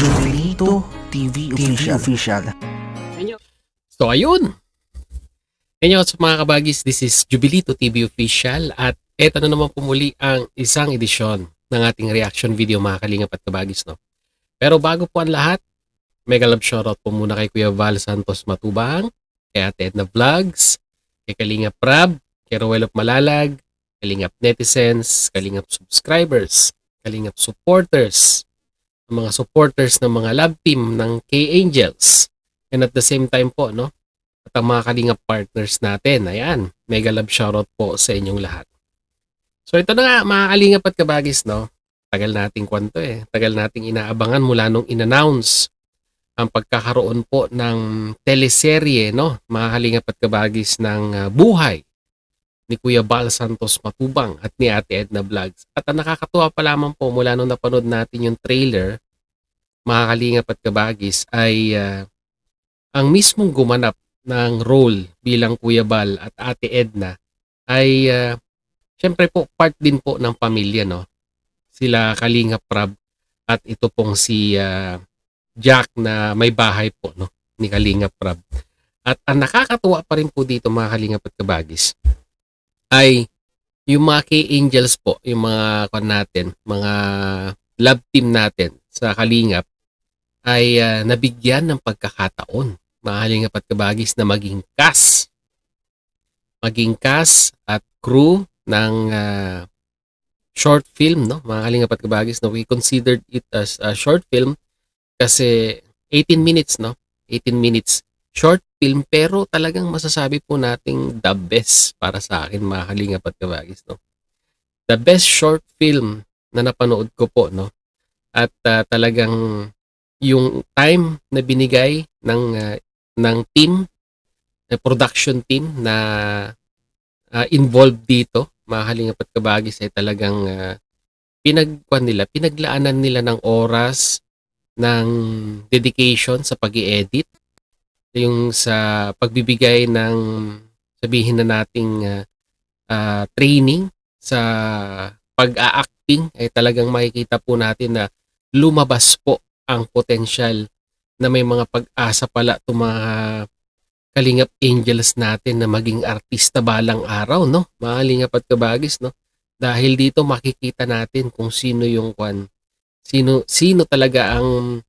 Jubilito TV Official. So ayun. Ngayon sa mga kabagis, this is Jubilito TV Official at eto na naman pumuli ang isang edisyon ng ating reaction video mga kalingap at kabagis. No? Pero bago po ang lahat, mega love shoutout po muna kay Kuya Val Santos Matubang, kay Ate Edna Vlogs, kay Kalingap Rab, kay Rowell of Malalag, Kalingap Netizens, Kalingap Subscribers, Kalingap Supporters, mga supporters ng mga love team ng K-Angels. And at the same time po, no? At ang mga kalingap partners natin. Ayan, mega love shoutout po sa inyong lahat. So ito na nga, mga kalingap at kabagis, no? Tagal nating kwento eh. Tagal nating inaabangan mula nung in-announce ang pagkakaroon po ng teleserye, no? Mga kalingap at kabagis ng buhay ni Kuya Val Santos Matubang at ni Ate Edna Vlogs. At ang nakakatuwa pa lamang po mula nung napanood natin yung trailer, mga kalingap at kabagis, ay ang mismong gumanap ng role bilang Kuya Val at Ate Edna ay syempre po part din po ng pamilya, no? Sila Kalingap Rab at ito pong si Jack na may bahay po, no? Ni Kalingap Rab. At ang nakakatuwa pa rin po dito mga kalingap at kabagis ay yung mga K-Angels po, yung mga natin, mga love team natin sa Kalingap ay nabigyan ng pagkakataon, mga kalingap at kabagis, na maging cast at crew ng short film, no? Mga kalingap at kabagis, no? We considered it as a short film kasi 18 minutes, no? 18 minutes short film, pero talagang masasabi po nating the best para sa akin, mga kalingap at kabagis, no? The best short film na napanood ko po, no? At talagang yung time na binigay ng team, production team na involved dito, mga kalingap at kabagis, ay talagang pinaglaanan nila ng oras, ng dedication sa pag-i-edit, yung sa pagbibigay ng, sabihin na nating training sa pag-a-acting, ay talagang makikita po natin na lumabas po ang potensyal na may mga pag-asa pala itong mga Kalingap Angels natin na maging artista balang araw, no? Mga kalingap at kabagis, no? Dahil dito makikita natin kung sino yung sino talaga ang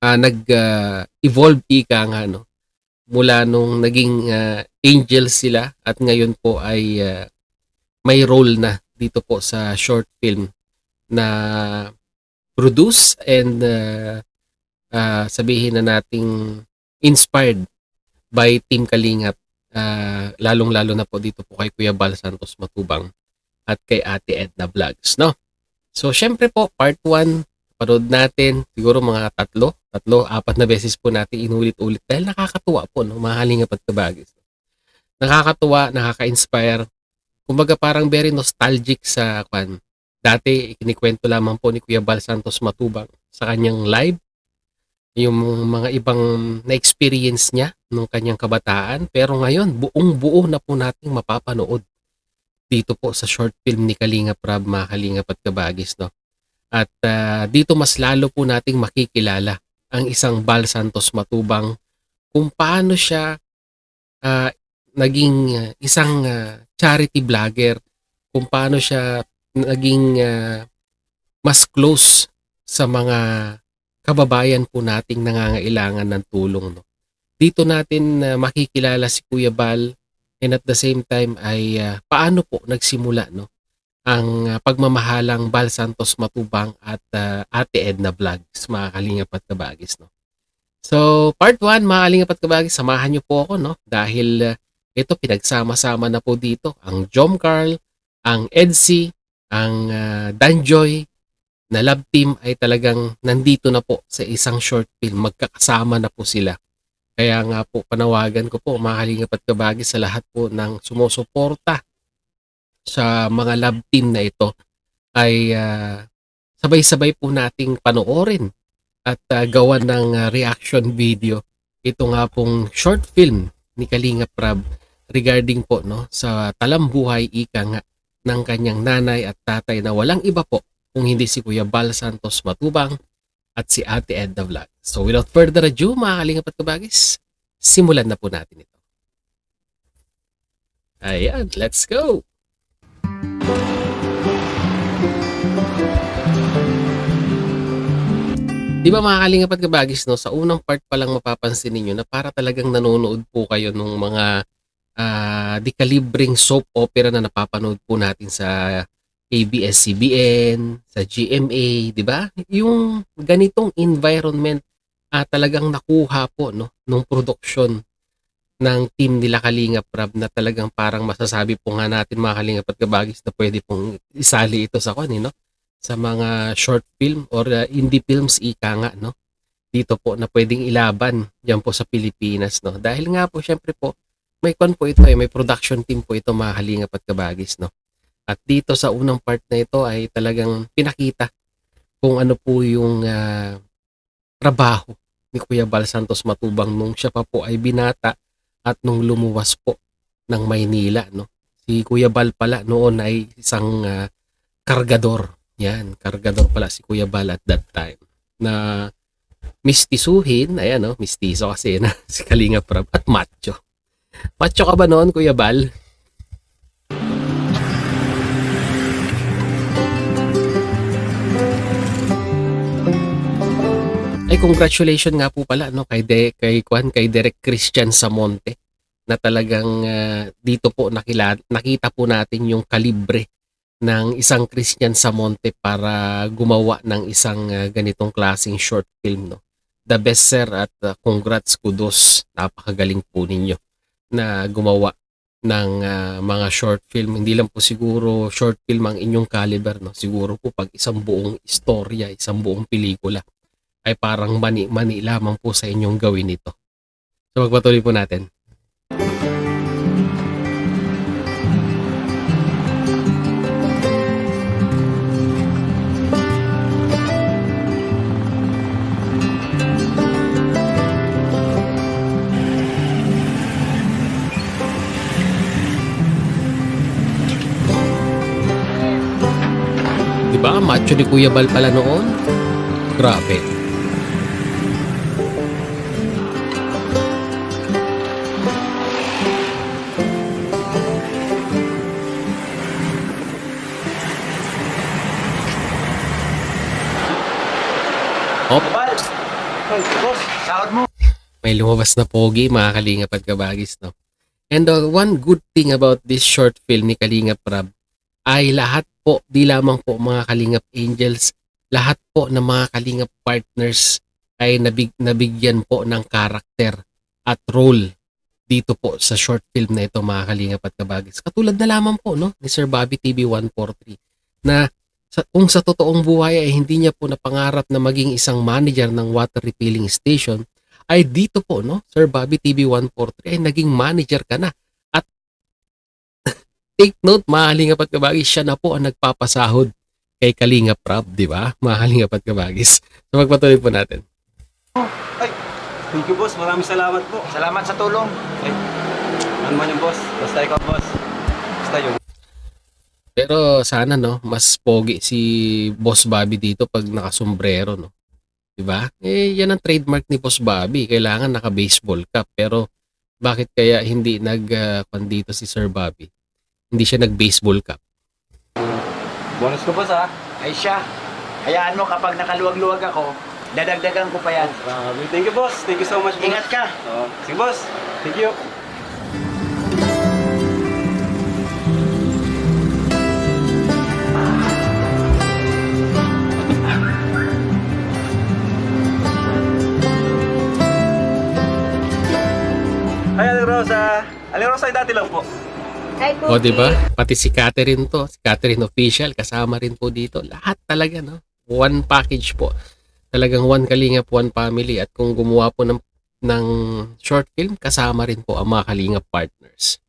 nag-evolve ika nga, no? Mula nung naging angels sila at ngayon po ay may role na dito po sa short film na produce and sabihin na nating inspired by Team Kalingap, lalong-lalo na po dito po kay Kuya Val Santos Matubang at kay Ate Edna Vlogs, no? So syempre po, part 1 panood natin siguro mga 4-4 beses po natin inulit-ulit dahil nakakatuwa po, no? Mga kalingap at kabagis. Nakakatuwa, nakaka-inspire. Kumbaga parang very nostalgic sa dati ikinikwento lamang po ni Kuya Val Santos Matubang sa kanyang live yung mga ibang na-experience niya nung kanyang kabataan, pero ngayon buong-buo na po nating mapapanood dito po sa short film ni Kalingap Rab, mga kalingap at kabagis, no? At dito mas lalo po nating makikilala ang isang Val Santos Matubang, kung paano siya naging isang charity vlogger, kung paano siya naging mas close sa mga kababayan po nating nangangailangan ng tulong, no? Dito natin makikilala si Kuya Val, and at the same time ay paano po nagsimula, no? Ang pagmamahalang Val Santos Matubang at Ate Edna Vlogs, mga kalingap at kabagis, no? So part 1, mga kalingap at kabagis, samahan niyo po ako, no? Dahil ito pinagsama-sama na po dito ang Jom Carl, ang Edsy, ang Danjoy na love team ay talagang nandito na po sa isang short film. Magkakasama na po sila. Kaya nga po panawagan ko po, mga kalingap at kabagis, sa lahat po ng sumusuporta sa mga love team na ito ay sabay-sabay po nating panoorin at gawan ng reaction video. Ito nga pong short film ni Kalingap Rab regarding po, no, sa talambuhay ika nga ng kanyang nanay at tatay na walang iba po kung hindi si Kuya Val Santos Matubang at si Ate Edna Vlog. So without further ado, mga kalingap at kabagis, simulan na po natin ito. Ayan, let's go! Di ba mga kalingap at kabagis, no? Sa unang part pa lang mapapansin ninyo na para talagang nanonood po kayo ng mga di-kalibreng soap opera na napapanood po natin sa ABS-CBN, sa GMA, di ba? Yung ganitong environment talagang nakuha po, no, nung production ng team nila Kalingap Rab, na talagang parang masasabi po nga natin mga kalingap at kabagis na pwede pong isali ito sa no? Sa mga short film or indie films ika nga, no? Dito po na pwedeng ilaban yan po sa Pilipinas, no? Dahil nga po syempre po may po ito may production team po ito mga kalingap at kabagis, no? At dito sa unang part na ito ay talagang pinakita kung ano po yung trabaho ni Kuya Bal Santos Matubang nung siya pa po ay binata at nung lumuwas po ng Maynila, no? Si Kuya Bal pala noon ay isang kargador. Yan, kargador pala si Kuya Bal at that time. Na mistisuhin, ayan, no? Mistiso kasi na si Kalingap Rab at macho. Macho ka ba noon, Kuya Bal? Ay, congratulations nga po pala, no, kay Derek Christian Samonte, na talagang dito po nakita po natin yung kalibre ng isang Christian Samonte para gumawa ng isang ganitong klaseng short film, no. The best sir at congrats, kudos, napakagaling po ninyo na gumawa ng mga short film. Hindi lang po siguro short film ang inyong caliber, no. Siguro po pag isang buong istorya, isang buong pelikula ay parang mani lamang po sa inyong gawin ito. So magpatuloy po natin. Diba? Macho ni Kuya Bal pala noon. Grabe. Hop. Boss, sahod mo. May lumabas na pogi, mga kalingap at kabagis, no? And one good thing about this short film ni Kalingap Rab ay lahat po, di lamang po mga Kalingap Angels, lahat po ng mga Kalingap partners ay nabigyan po ng karakter at role dito po sa short film na ito, mga Kalingap at kabagis. Katulad na lamang po, no, ni Sir Bobby TV 143 na kung sa totoong buhay ay hindi niya po napangarap na maging isang manager ng water refilling station, ay dito po, no, Sir Bobby TV 143 ay naging manager ka na. At take note, mga Kalingap at kabagis, siya na po ang nagpapasahod kay Kalingap Rab, di ba? Mga Kalingap at kabagis. So magpatuloy po natin. Ay, thank you boss, maraming salamat po. Salamat sa tulong. Ay, ano man yung boss, basta ikaw boss. Basta yun. Pero sana, no, mas pogi si Boss Bobby dito pag nakasombrero, no. 'Di ba? Eh yan ang trademark ni Boss Bobby, kailangan naka-baseball cap. Pero bakit kaya hindi dito si Sir Bobby? Hindi siya nag-baseball cap. Bonus ko boss ha. Ay siya, hayaan mo kapag nakaluwag-luwag ako, dadagdagan ko pa yan. Thank you boss, thank you so much boss. Ingat ka. Sige boss, thank you. Hi, Aling Rosa. Aling Rosa ay dati lang po. Hi, Cookie. O, di ba? Pati si Catherine to, si Catherine Official, kasama rin po dito. Lahat talaga, no? One package po. Talagang one Kalingap, one family. At kung gumawa po ng short film, kasama rin po ang mga Kalingap partners.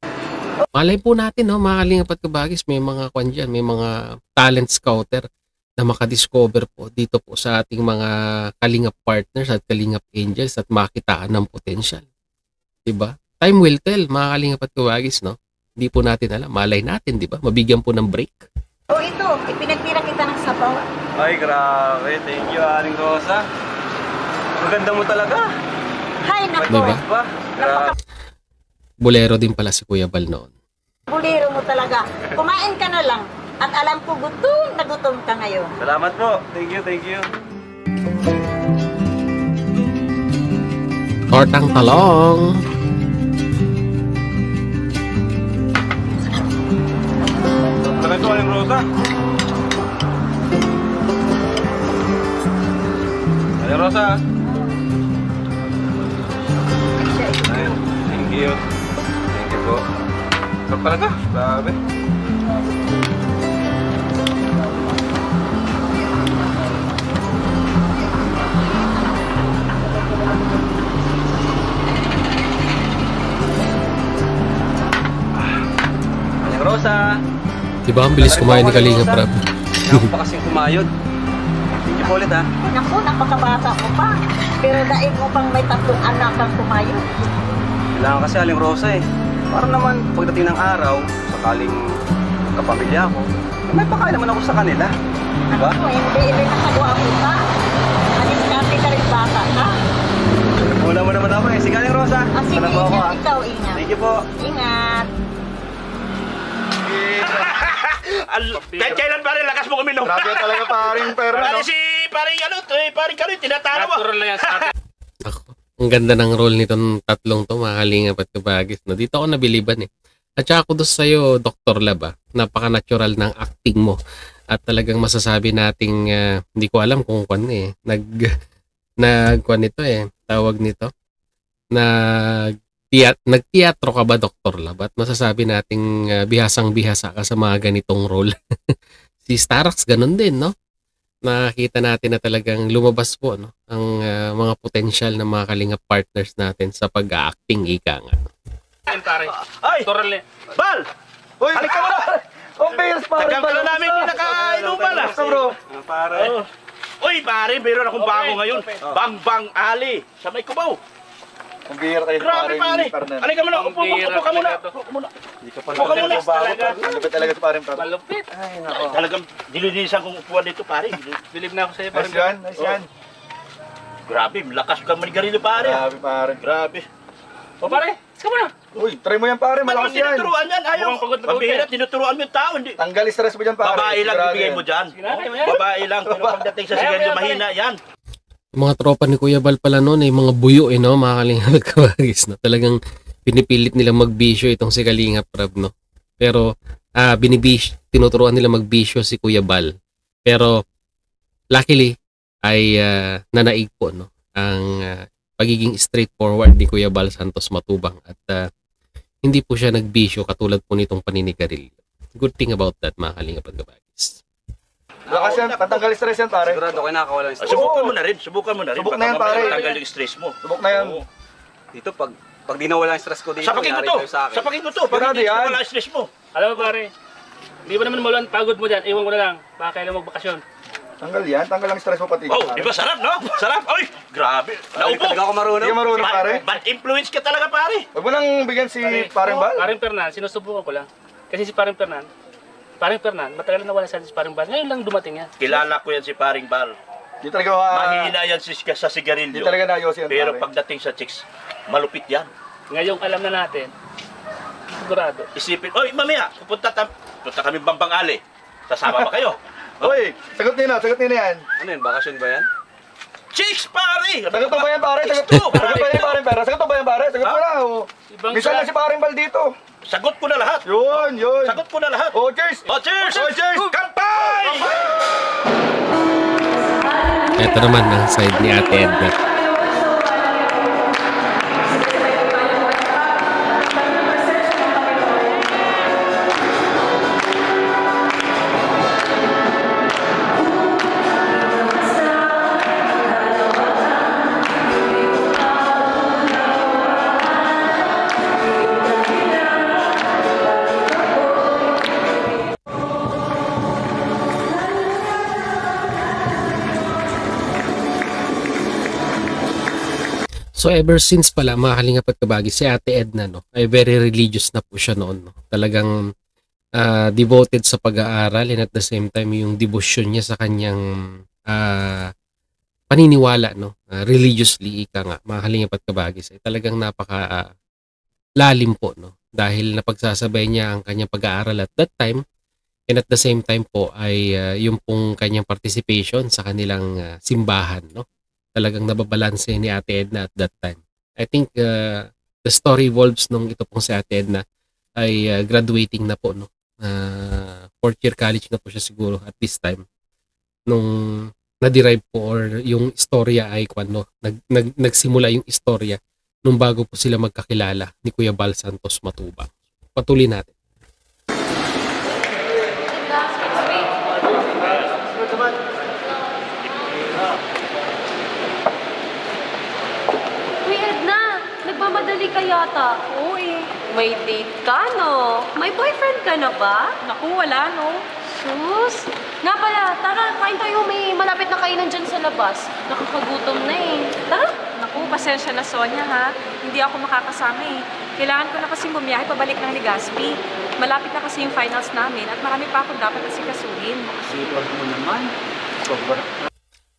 Malay po natin, no, mga Kalingap at kabagis, may mga kwan dyan, may mga talent scouter na makadiscover po dito po sa ating mga Kalingap partners at Kalingap angels at makitaan ng potential. Diba? Time will tell, mga Kalingap at kabagis, no? Hindi po natin alam. Malay natin, di ba? Mabigyan po ng break O ito, ipinagtira kita ng sabaw. Ay, grabe. Thank you, Aling Rosa. Ang ganda mo talaga. Hay nako, Diba? Ba? Grabe. Bolero din pala si Kuya Bal noon. buliro mo talaga. Kumain ka na lang. At alam ko gutom na gutom ka ngayon. Salamat po. Thank you, thank you. Tortang talong. Talaga ito, Aling Rosa. Aling Rosa. Ayun. Thank you. Thank you po. Sarap talaga. Grabe. Aling Rosa. Diba ang bilis kumain ni Kalinga Prab? Ako pa kasing kumayod. Thank you po ulit ha. Naku, napakabata mo pa. Pero dahil mo pang may 3 anak kang kumayo. Kailangan kasi Aling Rosa eh. Para naman pagdating ng araw, sakaling kapamilya ko, may pakain naman ako sa kanila. Diba? Ano, hindi nakagawa mo pa. Alis-kati ka rin bata ka. Wala mo naman ako eh. Sige Aling Rosa. Sige, Sana po ako ha. ingat ikaw, ingat. Thank you po. Ingat. Kahit kailan pare, lakas mo kuminom. Grabe talaga paring pera, no? Pare si paring ano, paring Karoy, tinatalo mo. Natural na yan sa atin. Ako, ang ganda ng role nitong tatlong to, mga Kalingap at Kabagis. No? Dito ako nabiliban eh. At saka ako doon sa'yo, Dr. Lab, napaka-natural ng acting mo. At talagang masasabi nating, hindi ko alam kung kwan eh, nagkwan nito eh, tawag nito, nagteatro ka ba, Dr. Lab? At masasabi nating bihasang-bihasa ka sa mga ganitong role. Si Starax, ganun din, no? Nakita natin na talagang lumabas po, no? Ang mga potential ng mga Kalingap partners natin sa pag-acting, ika nga. Ay! Bal! Uy! Halika mo na! Ang beers, pare! Tagal ka na namin hindi nakainuman ah! Basta, bro! Ano pare? Uy pare, meron akong bago ngayon. Bang Bang Ali! Sa may Cubao. Ang beer kayo, Grabe pare! Halika mo na! Upo ka muna! Upo ka muna! Hindi ka pala Upo ka muna! Ang lupit talaga sa paring pera. Malupit. Talagang dilinisan kong upuan dito pare. Bilib na ako sa'yo. Nice yan, nice yan. Grabe, lakas ka manigarilyo pare. Grabe, pare. Grabe. O pare, iska mo na. Uy, try mo yan, pare. Malakas yan. Tinuturuan yan, ayaw. Mukhang pagod na pagod Pambihira, yan. tinuturuan mo yung tao. Hindi. Tanggal stress mo dyan, pare. Babae lang Sigurado ibigay yan. mo dyan. Sige, Babae lang. Pero pagdating sa sigarilyo, mahina yan. Yung mga tropa ni Kuya Bal pala noon ay mga buyo eh, no? Mga Kalingap at Kabagis, no? Talagang pinipilit nila magbisyo itong si Kalingap Prab, no? Pero tinuturuan nila magbisyo si Kuya Bal. Pero luckily ay nanaig po, no? Ang pagiging straightforward ni Kuya Bal Santos Matubang at hindi po siya nagbisyo katulad po nitong paninigarilyo. Good thing about that, mga Kalingap at Kabagis. Malakas yan. Pantanggal stress yan, pare. Sigurado kayo nakakawalan ng stress. Subukan mo na rin. Subukan mo na rin. Subok na yan, Baka pare. matanggal yung stress mo. Subok na yan. Oo. Dito, pag di nawala yung stress ko dito, Sapakin mo nangyari to. kayo sa akin. Sapakin mo to. Sigurado Pag hindi yan. wala yung stress mo. Alam mo pare, hindi ba naman maluan pagod mo dyan, iwan ko na lang, baka kailan magbakasyon. Tanggal yan. Tanggal ang stress mo pati. Oh, pare. di ba sarap, no? Sarap. Ay, grabe. Hindi Naupo. talaga ako marunong. Hindi ka marunong, pare. Bad influence ka talaga, pare. Huwag mo nang bigyan si paring bal. Paring Fernan, sinusubukan ko lang. Kasi si Paring Fernan, matagal na wala sa Paring Bal, ngayon lang dumating yan. Kilala ko yan si Paring Bal. Di talaga Mahina yan sa Di sigarilyo. talaga naayos yan, Pero pare. pagdating sa chicks, malupit yan. Ngayong alam na natin, sigurado. Isipin, oy, mamaya, punta kami Bambang Ali. Sasama ba kayo? Uy, sagot niyo na yan. Ano yun, bakasyon ba yan? Chicks, pare! Sagot mo ba yan, pare? Chicks Sagot to, sagot ba yan, paring pera? Sagot mo ba yan, pare? Sagot mo na. Oh. Ibang Minsan lang si paring bal dito. Sagot ko na lahat. Yun. Sagot ko na lahat. Oh, cheers! Oh, cheers! Oh, cheers! Kampay! Ito naman ang side ni Ate Edna. So ever since pala, mga Kalingap at Kabagis, si Ate Edna, no, ay very religious na po siya noon. No? Talagang devoted sa pag-aaral, and at the same time yung devotion niya sa kanyang paniniwala, no? Religiously, ika nga, mga kalingap at kabagis, ay talagang napaka lalim po, no? Dahil napagsasabay niya ang kanyang pag-aaral at that time, and at the same time po ay yung pong kanyang participation sa kanilang simbahan, no? Talagang nababalanse ni Ate Edna at that time. I think the story evolves nung ito pong si Ate Edna ay graduating na po, no? Fourth year college na po siya siguro at this time nung na-derive po, or yung istorya ay nagsimula yung istorya nung bago po sila magkakilala ni Kuya Bal Santos Matubang. Patuloy natin. Uy, Edna, nagmamadali ka yata. Uy, May date ka, no? May boyfriend ka na ba? naku, wala, no? Sus! Nga pala, tara, kain tayo. May malapit na kainan dyan sa labas. Nakakagutom na eh. Tara! Naku, pasensya na, Sonia, ha? Hindi ako makakasama, eh. Kailangan ko na kasing bumiyahe pabalik ng Legazpi. Malapit na kasi yung finals namin at marami pa akong dapat asikasuhin. Sipag mo naman. Sobra.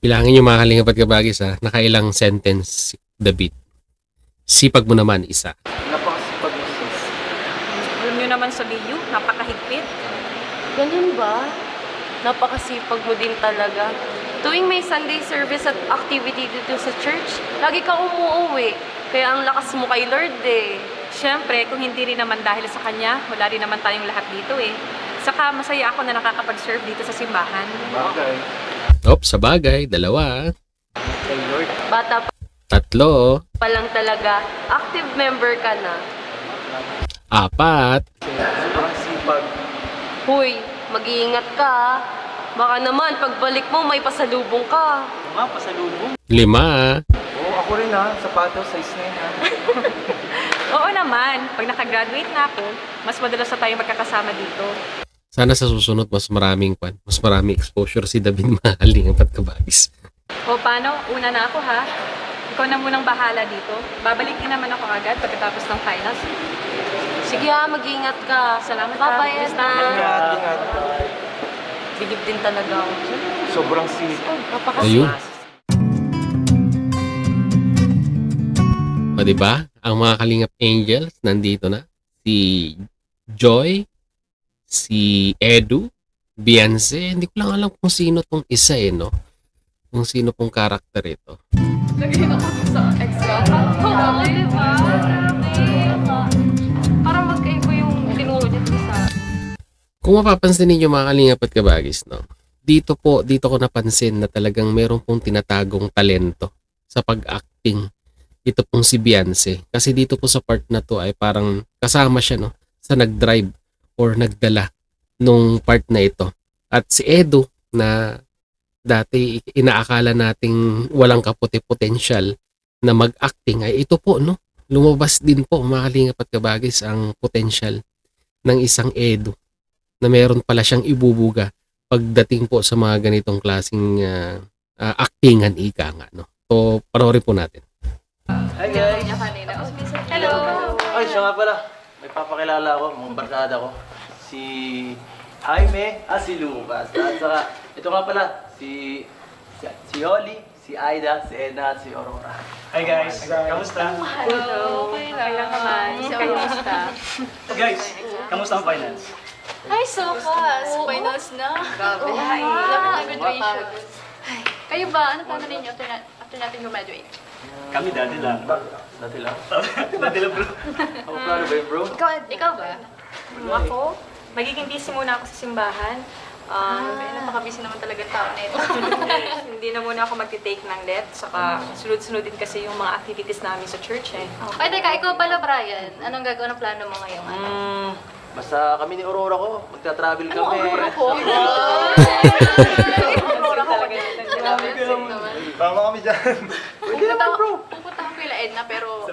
Bilangin yung mga kalingap at kabagis, ha? Nakailang sentence si David. Sipag mo naman, isa. Napakasipag mo, sis. Alam nyo naman sa BU, napakahigpit. Ganun ba? Napakasipag mo din talaga. Tuwing may Sunday service at activity dito sa church, lagi ka umuuwi. Kaya ang lakas mo kay Lord eh. Siyempre, kung hindi rin naman dahil sa kanya, wala rin naman tayong lahat dito, eh. Saka masaya ako na nakakapag-serve dito sa simbahan. Bagay. Sa bagay, dalawa. Kay Lord. Bata Tatlo. pa lang talaga, active member ka na. Apat. Sobrang sipag. Huy, mag-iingat ka ah. Baka naman, pagbalik mo, may pasalubong ka. Oo nga, pasalubong. 5. Oo, ako rin ha. Sapatos, size 9 ha. Oo naman, pag nakagraduate na ako, mas madalas na tayo magkakasama dito. Sana sa susunod mas maraming exposure si David, mga kalingap at kabagis. O paano? Una na ako, ha? Ikaw na munang bahala dito. Babalik din naman ako agad pagkatapos ng finals. Sige ah, mag-iingat ka. Salamat, Bye-bye, Basta. Edna. Ingat. Bilib din talaga ako. Sobrang sipag. Ayun. O diba? Ang mga kalingap angels nandito na. Si Joy, si Edu, Beyonce. Hindi ko lang alam kung sino tong isa no? Kung sino pong karakter ito. Lagay ako sa extra. Oo, diba? Parang magkaiba yung tinuro niya sa... Kung mapapansin ninyo mga kalingap at kabagis, no? Dito ko napansin na talagang meron pong tinatagong talento sa pag-acting. Ito pong si Beyonce. Kasi dito po sa part na to ay parang kasama siya, no? Sa nag-drive or nagdala nung part na ito. At si Edu na dati inaakala nating walang kaputi-potential na mag-acting ay ito po, no? Lumabas din po mga kalingap at kabagis ang potential ng isang Edu na meron pala siyang ibubuga pagdating po sa mga ganitong klaseng actingan ika nga, no? So, panoorin po natin. Hi guys! Hello! Ay, siya nga pala. May papakilala ako, mga barkada ko. Si Jaime, si Lucas. At saka, ito nga pala, si Holly, si Aida, si Edna, at si Aurora. Hi guys! Kamusta? Hello! Okay lang naman. Kamusta? Guys, kamusta ang finance? Ay, sokas! Finals na. Grabe. Ay, lapit na graduation. Ay, kayo ba? Ano plano ninyo after natin graduate? Kami dati lang. Dati lang? Dati lang bro. Ako plano ba yun bro? Ikaw ba? Ako, magiging busy muna ako sa simbahan. Napaka-busy naman talaga tao na ito. Hindi na muna ako mag-take ng let. Saka sunod-sunodin kasi yung mga activities namin sa church, eh. Ay, teka, ikaw pala, Brian. Anong gagawin ng plano mo ngayong ano? Basta kami ni Aurora ko, magta-travel kami. Aurora ko? Aurora ko. Tama kami dyan. Pwede naman bro. Pupuntahan ko yung Edna pero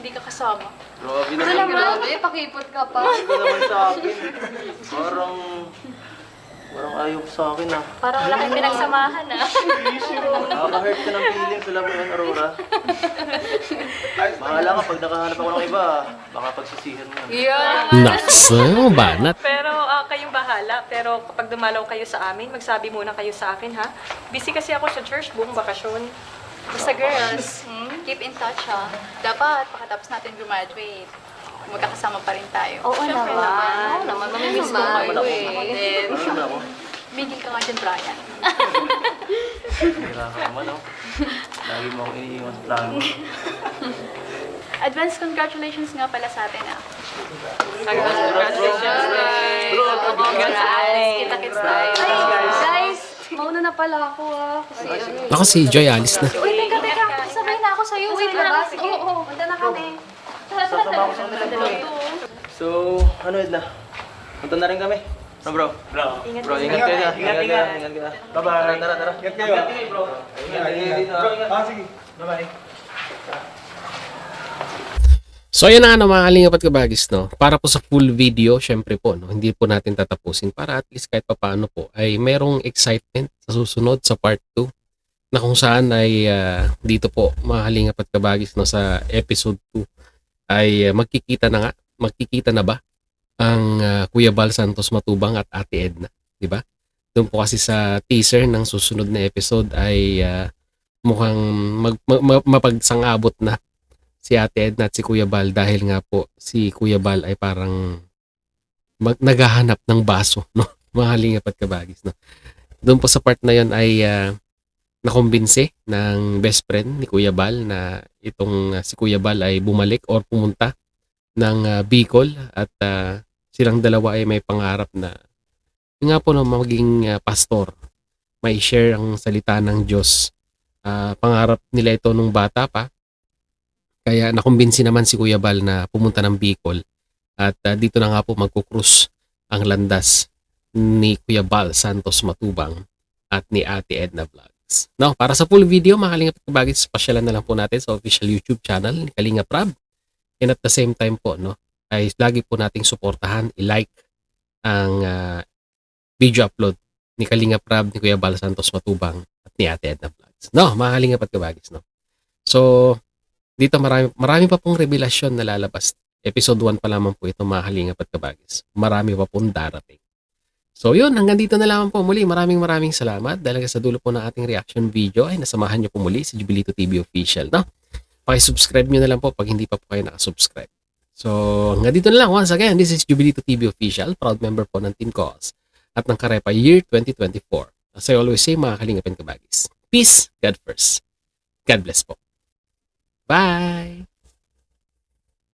hindi ka kasama. Grabe Ano naman. naman? Pakipot ka pa. Hindi ko naman sa akin. Parang Parang ayaw sa akin ah. Parang wala kayong pinagsamahan ah. Nakaka-hurt ka ng feelings. Alam mo yan, Aurora. Bahala ka pag nakahanap ako ng iba. Baka pagsisihan mo. Nakso, banat. Pero kayong bahala. Pero kapag dumalaw kayo sa amin, magsabi muna kayo sa akin, ha? Busy kasi ako sa church buong bakasyon. Basta girls, keep in touch ha. Dapat, pakatapos natin graduate, magkakasama pa rin tayo. Oo Siyempre naman. Oo naman, mamimiss mo kayo eh. Then, Ano ako? bigil ka nga dyan, Brian. Hira ka naman, oh. Lagi mo akong iniiwan sa plano mo. Advance congratulations nga pala sa atin ah. Congratulations, guys! Congrats sa atin. Kita-kits tayo. Guys, mauna na pala ako ah. Kasi Ako si Joy, alis na. Uy, teka. Sabay na ako sa'yo. Wait lang. Sige. Oo, punta na kami. Tara. So, ano Edna? Punta na rin kami. No, bro? Bro, ingat kayo na. Ingat ka. Bye-bye. Tara. Ingat kayo. Ingat kayo, bro. Ingat. Sige. Bye-bye. So ayan na nga mga kalingap at kabagis, no? Para po sa full video, syempre po, no? Hindi po natin tatapusin para at least kahit papaano po ay merong excitement sa susunod sa part 2 na kung saan ay dito po mga kalingap at kabagis, no? Sa episode 2 ay magkikita na ba ang Kuya Bal Santos Matubang at Ate Edna, di ba? Doon po kasi sa teaser ng susunod na episode ay mukhang mapagsangabot na si Ate Edna at si Kuya Bal dahil nga po si Kuya Bal ay parang naghahanap ng baso, no? Mga kalingap at kabagis, no? Doon po sa part na yon ay nakumbinse ng best friend ni Kuya Bal na itong si Kuya Bal ay bumalik or pumunta ng Bicol at silang dalawa ay may pangarap na yun nga po no, maging pastor, may share ang salita ng Diyos. Pangarap nila ito nung bata pa. Kaya nakumbinsi naman si Kuya Bal na pumunta ng Bicol at dito na nga po magkukrus ang landas ni Kuya Bal Santos Matubang at ni Ate Edna Vlogs. No, para sa full video, mga kalingap at kabagis, pasyalan na lang po natin sa official YouTube channel ni Kalingap Rab. And at the same time po, no, ay lagi po nating suportahan, i-like ang video upload ni Kalingap Rab, ni Kuya Bal Santos Matubang at ni Ate Edna Vlogs. No, mga kalingap at kabagis, no. So, dito marami pa pong revelasyon na lalabas. Episode 1 pa lamang po ito, mga kalingap at kabagis. Marami pa pong darating. So yun, hanggang dito na lamang po muli. Maraming salamat dahil sa dulo po ng ating reaction video ay nasamahan nyo po muli si Jubilito TV Official. No? Pakisubscribe nyo na lang po pag hindi pa po kayo nakasubscribe. So hanggang dito na lang. Once again, this is Jubilito TV Official, proud member po ng Team Cause at ng Karepa Year 2024. As I always say, mga kalingap at kabagis, peace, God first. God bless po. Bye!